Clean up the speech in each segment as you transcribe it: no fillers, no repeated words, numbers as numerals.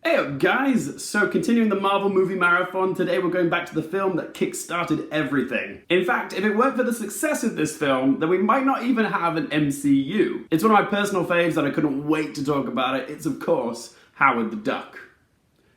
Hey up guys! So continuing the Marvel movie marathon, today we're going back to the film that kick-started everything. In fact, if it weren't for the success of this film, then we might not even have an MCU. It's one of my personal faves and I couldn't wait to talk about it. It's of course, Howard the Duck.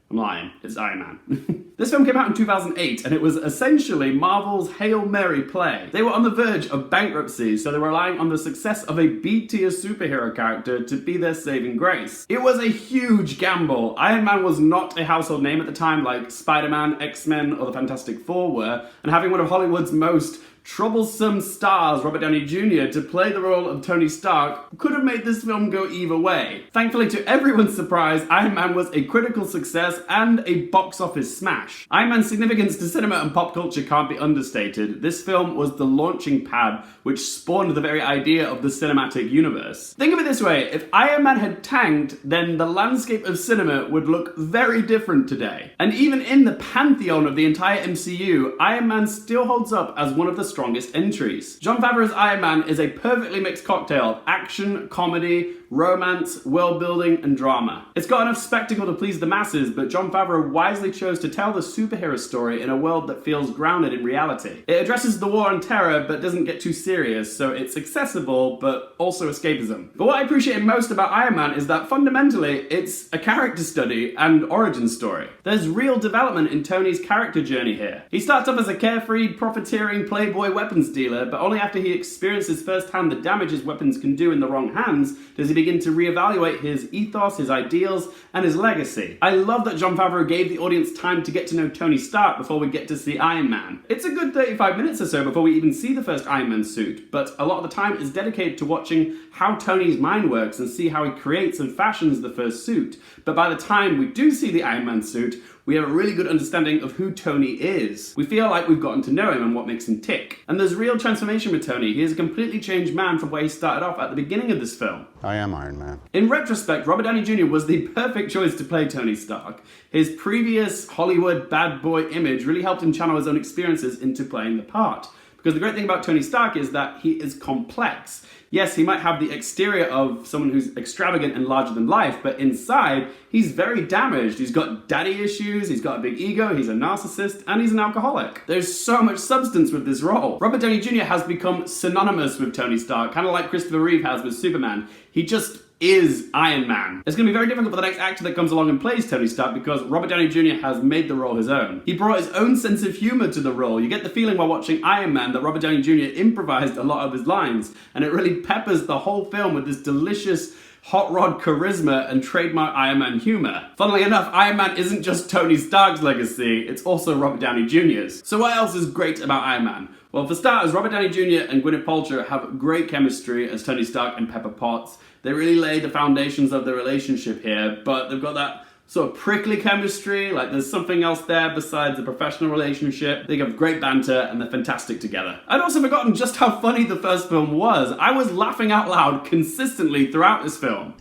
I'm lying, it's Iron Man. This film came out in 2008 and it was essentially Marvel's Hail Mary play. They were on the verge of bankruptcy, so they were relying on the success of a B-tier superhero character to be their saving grace. It was a huge gamble. Iron Man was not a household name at the time like Spider-Man, X-Men or the Fantastic Four were, and having one of Hollywood's most troublesome stars, Robert Downey Jr., to play the role of Tony Stark could have made this film go either way. Thankfully, to everyone's surprise, Iron Man was a critical success and a box office smash. Iron Man's significance to cinema and pop culture can't be understated. This film was the launching pad which spawned the very idea of the cinematic universe. Think of it this way, if Iron Man had tanked, then the landscape of cinema would look very different today. And even in the pantheon of the entire MCU, Iron Man still holds up as one of the strongest entries. Jon Favreau's Iron Man is a perfectly mixed cocktail of action, comedy, romance, world building, and drama. It's got enough spectacle to please the masses, but Jon Favreau wisely chose to tell the superhero story in a world that feels grounded in reality. It addresses the war on terror, but doesn't get too serious, so it's accessible, but also escapism. But what I appreciate most about Iron Man is that fundamentally, it's a character study and origin story. There's real development in Tony's character journey here. He starts off as a carefree, profiteering playboy weapons dealer, but only after he experiences firsthand the damage his weapons can do in the wrong hands does he begin to reevaluate his ethos, his ideals, and his legacy. I love that Jon Favreau gave the audience time to get to know Tony Stark before we get to see Iron Man. It's a good 35 minutes or so before we even see the first Iron Man suit, but a lot of the time is dedicated to watching how Tony's mind works and see how he creates and fashions the first suit. But by the time we do see the Iron Man suit, we have a really good understanding of who Tony is. We feel like we've gotten to know him and what makes him tick. And there's real transformation with Tony. He is a completely changed man from where he started off at the beginning of this film. I am Iron Man. In retrospect, Robert Downey Jr. was the perfect choice to play Tony Stark. His previous Hollywood bad boy image really helped him channel his own experiences into playing the part. Because the great thing about Tony Stark is that he is complex. Yes, he might have the exterior of someone who's extravagant and larger than life, but inside, he's very damaged. He's got daddy issues, he's got a big ego, he's a narcissist, and he's an alcoholic. There's so much substance with this role. Robert Downey Jr. has become synonymous with Tony Stark, kind of like Christopher Reeve has with Superman. He just is Iron Man. It's going to be very difficult for the next actor that comes along and plays Tony Stark because Robert Downey Jr. has made the role his own. He brought his own sense of humor to the role. You get the feeling while watching Iron Man that Robert Downey Jr. improvised a lot of his lines, and it really peppers the whole film with this delicious hot rod charisma and trademark Iron Man humor. Funnily enough, Iron Man isn't just Tony Stark's legacy, it's also Robert Downey Jr.'s. So what else is great about Iron Man? Well, for starters, Robert Downey Jr. and Gwyneth Paltrow have great chemistry as Tony Stark and Pepper Potts. They really lay the foundations of their relationship here, but they've got that sort of prickly chemistry, like there's something else there besides a professional relationship. They have great banter and they're fantastic together. I'd also forgotten just how funny the first film was. I was laughing out loud consistently throughout this film.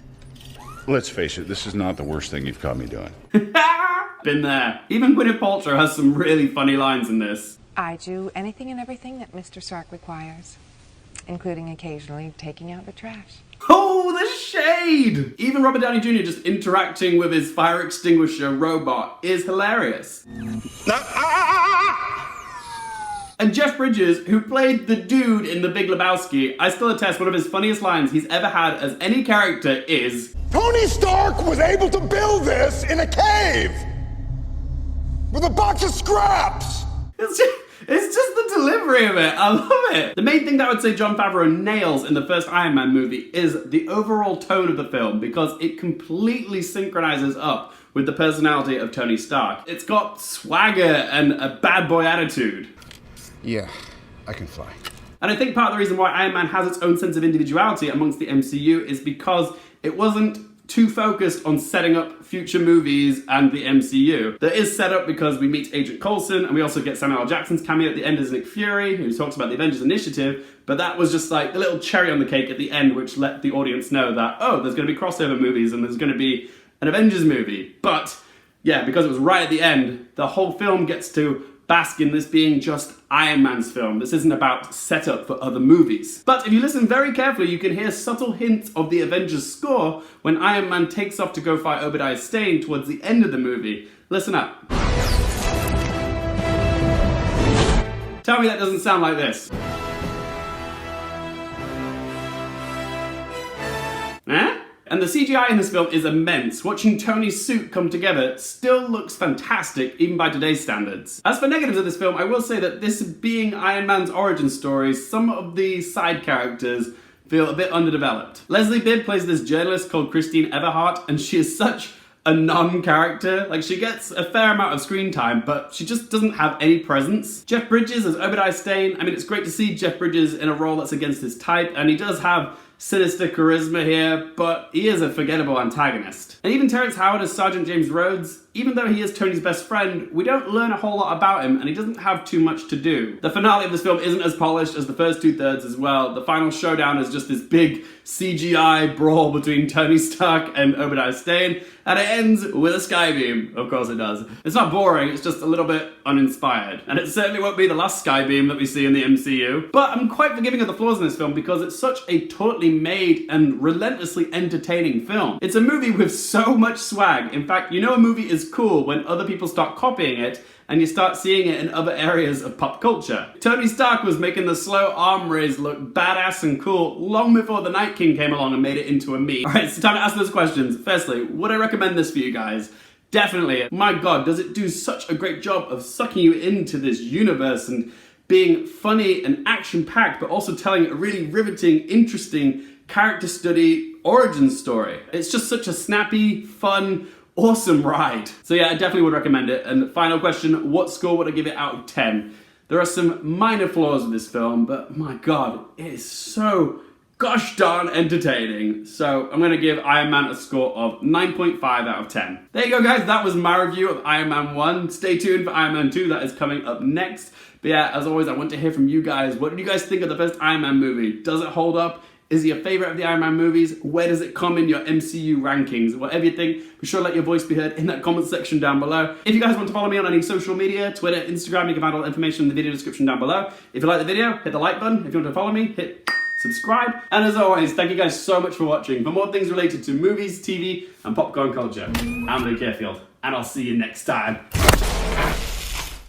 Let's face it, this is not the worst thing you've caught me doing. Been there. Even Gwyneth Paltrow has some really funny lines in this. I do anything and everything that Mr. Stark requires, including occasionally taking out the trash. Oh, the shade! Even Robert Downey Jr. just interacting with his fire extinguisher robot is hilarious. And Jeff Bridges, who played the dude in The Big Lebowski, I still attest one of his funniest lines he's ever had as any character is, Tony Stark was able to build this in a cave with a box of scraps. It's just the delivery of it. I love it. The main thing that I would say Jon Favreau nails in the first Iron Man movie is the overall tone of the film because it completely synchronizes up with the personality of Tony Stark. It's got swagger and a bad boy attitude. Yeah, I can fly. And I think part of the reason why Iron Man has its own sense of individuality amongst the MCU is because it wasn't too focused on setting up future movies and the MCU. That is set up because we meet Agent Coulson and we also get Samuel L. Jackson's cameo at the end as Nick Fury, who talks about the Avengers Initiative, but that was just like the little cherry on the cake at the end which let the audience know that, oh, there's going to be crossover movies and there's going to be an Avengers movie. But yeah, because it was right at the end, the whole film gets to bask in this being just Iron Man's film. This isn't about setup for other movies. But if you listen very carefully, you can hear subtle hints of the Avengers score when Iron Man takes off to go fight Obadiah Stane towards the end of the movie. Listen up. Tell me that doesn't sound like this. Eh? And the CGI in this film is immense. Watching Tony's suit come together still looks fantastic, even by today's standards. As for negatives of this film, I will say that this being Iron Man's origin story, some of the side characters feel a bit underdeveloped. Leslie Bibb plays this journalist called Christine Everhart, and she is such a non-character. Like, she gets a fair amount of screen time, but she just doesn't have any presence. Jeff Bridges as Obadiah Stane. I mean, it's great to see Jeff Bridges in a role that's against his type, and he does have sinister charisma here, but he is a forgettable antagonist. And even Terrence Howard as Sergeant James Rhodes, even though he is Tony's best friend, we don't learn a whole lot about him, and he doesn't have too much to do. The finale of this film isn't as polished as the first 2/3 as well. The final showdown is just this big CGI brawl between Tony Stark and Obadiah Stane, and it ends with a skybeam. Of course it does. It's not boring, it's just a little bit uninspired. And it certainly won't be the last skybeam that we see in the MCU. But I'm quite forgiving of the flaws in this film because it's such a totally made and relentlessly entertaining film. It's a movie with so much swag. In fact, you know a movie is cool when other people start copying it and you start seeing it in other areas of pop culture. Tony Stark was making the slow arm raise look badass and cool long before the Night King came along and made it into a meme. Alright, so time to ask those questions. Firstly, would I recommend this for you guys? Definitely. My god, does it do such a great job of sucking you into this universe and being funny and action-packed, but also telling a really riveting, interesting character study origin story. It's just such a snappy, fun, awesome ride. So yeah, I definitely would recommend it. And final question, what score would I give it out of 10? There are some minor flaws with this film, but my god, it is so gosh darn entertaining. So I'm gonna give Iron Man a score of 9.5 out of 10. There you go guys, that was my review of Iron Man 1. Stay tuned for Iron Man 2, that is coming up next. But yeah, as always, I want to hear from you guys. What did you guys think of the first Iron Man movie? Does it hold up? Is it your favorite of the Iron Man movies? Where does it come in your MCU rankings? Whatever you think, be sure to let your voice be heard in that comment section down below. If you guys want to follow me on any social media, Twitter, Instagram, you can find all the information in the video description down below. If you like the video, hit the like button. If you want to follow me, hit subscribe. And as always, thank you guys so much for watching. For more things related to movies, TV, and popcorn culture, I'm Luke Airfield, and I'll see you next time.